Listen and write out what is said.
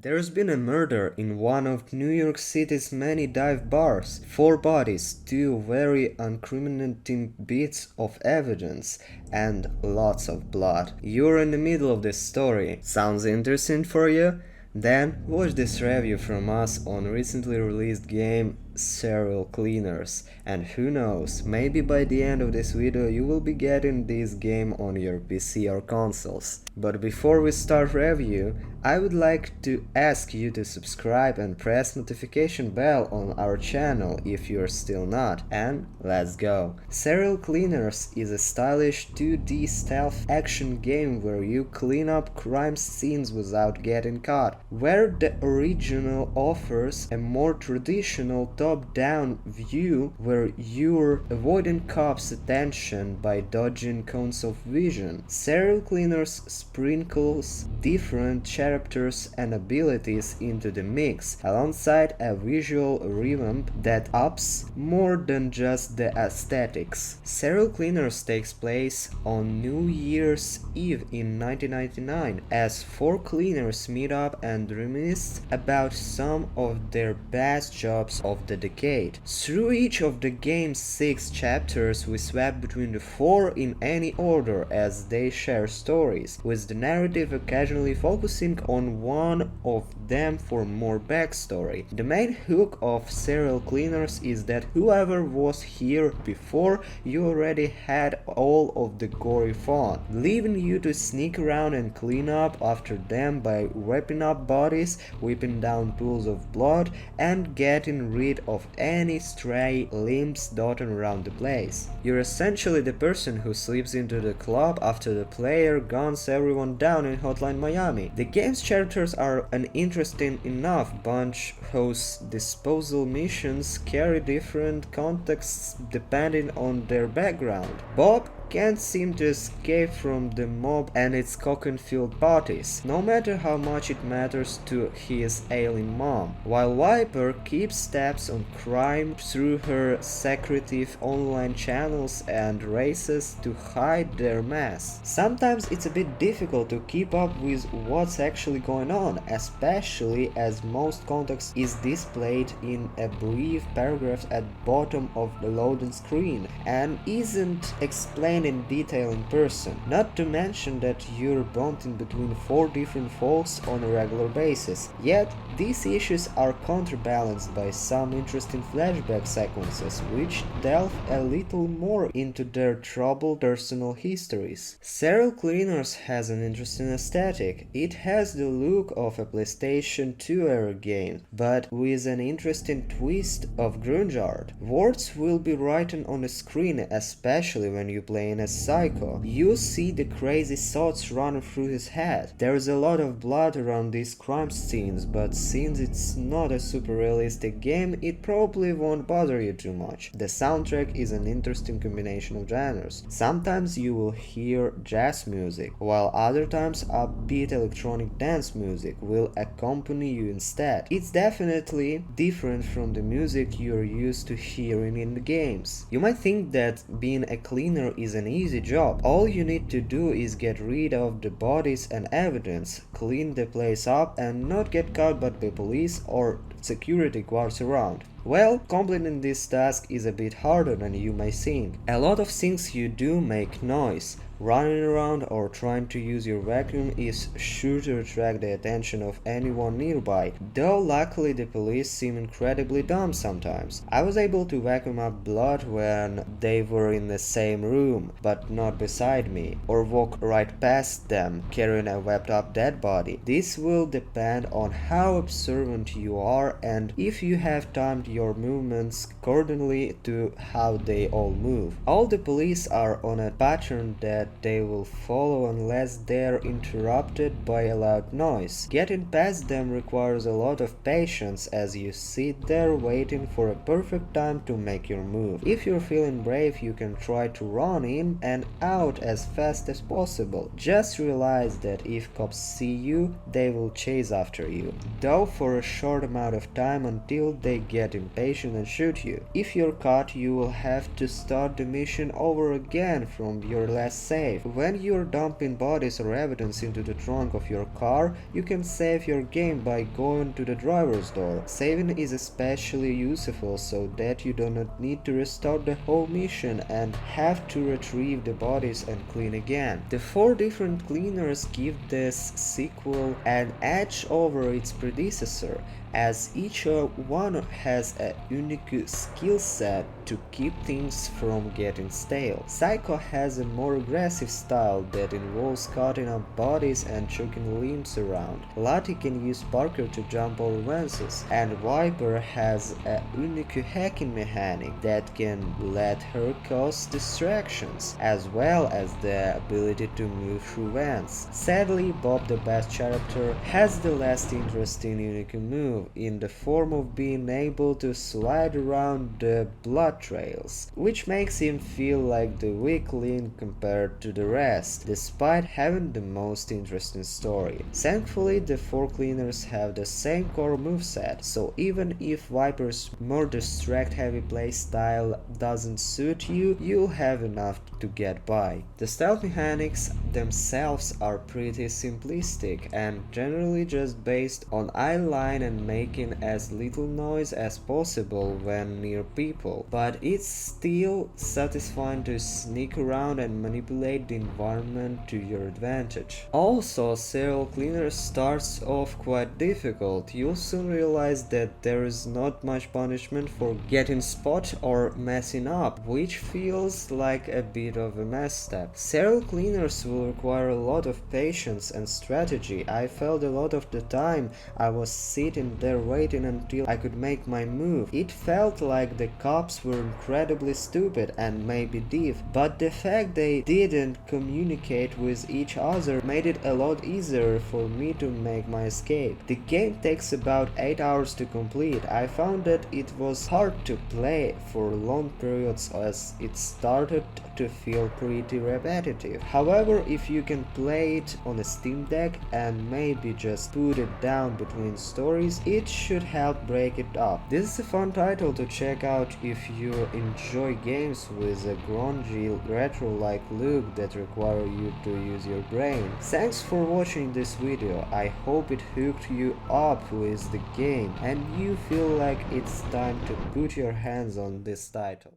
There's been a murder in one of New York City's many dive bars. 4 bodies, 2 very incriminating bits of evidence, and lots of blood. You're in the middle of this story. Sounds interesting for you? Then watch this review from us on recently released game Serial Cleaners, and who knows, maybe by the end of this video you will be getting this game on your PC or consoles. But before we start review, I would like to ask you to subscribe and press notification bell on our channel if you're still not, and let's go. Serial Cleaners is a stylish 2D stealth action game where you clean up crime scenes without getting caught, where the original offers a more traditional top-down view where you're avoiding cops' attention by dodging cones of vision. Serial Cleaners sprinkles different chapters and abilities into the mix, alongside a visual revamp that ups more than just the aesthetics. Serial Cleaners takes place on New Year's Eve in 1999 as 4 cleaners meet up and reminisce about some of their best jobs of the decade. Through each of the game's 6 chapters, we swap between the 4 in any order as they share stories, with the narrative occasionally focusing on one of them for more backstory. The main hook of Serial Cleaners is that whoever was here before you already had all of the gory fun, leaving you to sneak around and clean up after them by wrapping up bodies, whipping down pools of blood, and getting rid of any stray limbs dotted around the place. You're essentially the person who slips into the club after the player guns everyone down in Hotline Miami. The game's characters are an interesting enough bunch whose disposal missions carry different contexts depending on their background. Bob can't seem to escape from the mob and its cocaine-filled parties, no matter how much it matters to his ailing mom, while Viper keeps tabs on crime through her secretive online channels and races to hide their mess. Sometimes it's a bit difficult to keep up with what's actually going on, especially as most context is displayed in a brief paragraph at the bottom of the loading screen and isn't explained in detail in person, not to mention that you're bouncing between 4 different folks on a regular basis. Yet, these issues are counterbalanced by some interesting flashback sequences which delve a little more into their troubled personal histories. Serial Cleaners has an interesting aesthetic. It has the look of a PlayStation 2 era game, but with an interesting twist of grunge art. Words will be written on the screen, especially when you play in a psycho. You see the crazy thoughts running through his head. There's a lot of blood around these crime scenes, but since it's not a super realistic game, it probably won't bother you too much. The soundtrack is an interesting combination of genres. Sometimes you will hear jazz music, while other times upbeat electronic dance music will accompany you instead. It's definitely different from the music you're used to hearing in the games. You might think that being a cleaner is an easy job. All you need to do is get rid of the bodies and evidence, clean the place up, and not get caught by the police or security guards around. Well, completing this task is a bit harder than you may think. A lot of things you do make noise. Running around or trying to use your vacuum is sure to attract the attention of anyone nearby, though luckily the police seem incredibly dumb sometimes. I was able to vacuum up blood when they were in the same room, but not beside me, or walk right past them carrying a wrapped up dead body. This will depend on how observant you are and if you have timed your movements accordingly to how they all move. All the police are on a pattern that they will follow unless they're interrupted by a loud noise. Getting past them requires a lot of patience as you sit there waiting for a perfect time to make your move. If you're feeling brave, you can try to run in and out as fast as possible. Just realize that if cops see you, they will chase after you. Though for a short amount of time until they get impatient and shoot you. If you're caught, you will have to start the mission over again from your last save. When you're dumping bodies or evidence into the trunk of your car, you can save your game by going to the driver's door. Saving is especially useful so that you do not need to restart the whole mission and have to retrieve the bodies and clean again. The 4 different cleaners give this sequel an edge over its predecessor, as each one has a unique skill set to keep things from getting stale. Psycho has a more aggressive style that involves cutting up bodies and chucking limbs around. Lottie can use Parker to jump over fences, and Viper has a unique hacking mechanic that can let her cause distractions, as well as the ability to move through vents. Sadly, Bob the Best character has the less interesting unique move in the form of being able to slide around the blood trails, which makes him feel like the weak link compared to the rest, despite having the most interesting story. Thankfully, the 4 cleaners have the same core moveset, so even if Viper's more distract heavy playstyle doesn't suit you, you'll have enough to get by. The stealth mechanics themselves are pretty simplistic and generally just based on eye line and making as little noise as possible when near people, but it's still satisfying to sneak around and manipulate the environment to your advantage. Also, serial cleaner starts off quite difficult. You'll soon realize that there is not much punishment for getting spot or messing up, which feels like a bit of a messed up. Serial cleaners will require a lot of patience and strategy. I felt a lot of the time I was sitting there waiting until I could make my move. It felt like the cops were incredibly stupid and maybe deaf, but the fact they didn't communicate with each other made it a lot easier for me to make my escape. The game takes about 8 hours to complete. I found that it was hard to play for long periods as it started to feel pretty repetitive. However, if you can play it on a Steam Deck and maybe just put it down between stories, it should help break it up. This is a fun title to check out if you enjoy games with a grungy retro-like look that require you to use your brain. Thanks for watching this video. I hope it hooked you up with the game and you feel like it's time to put your hands on this title.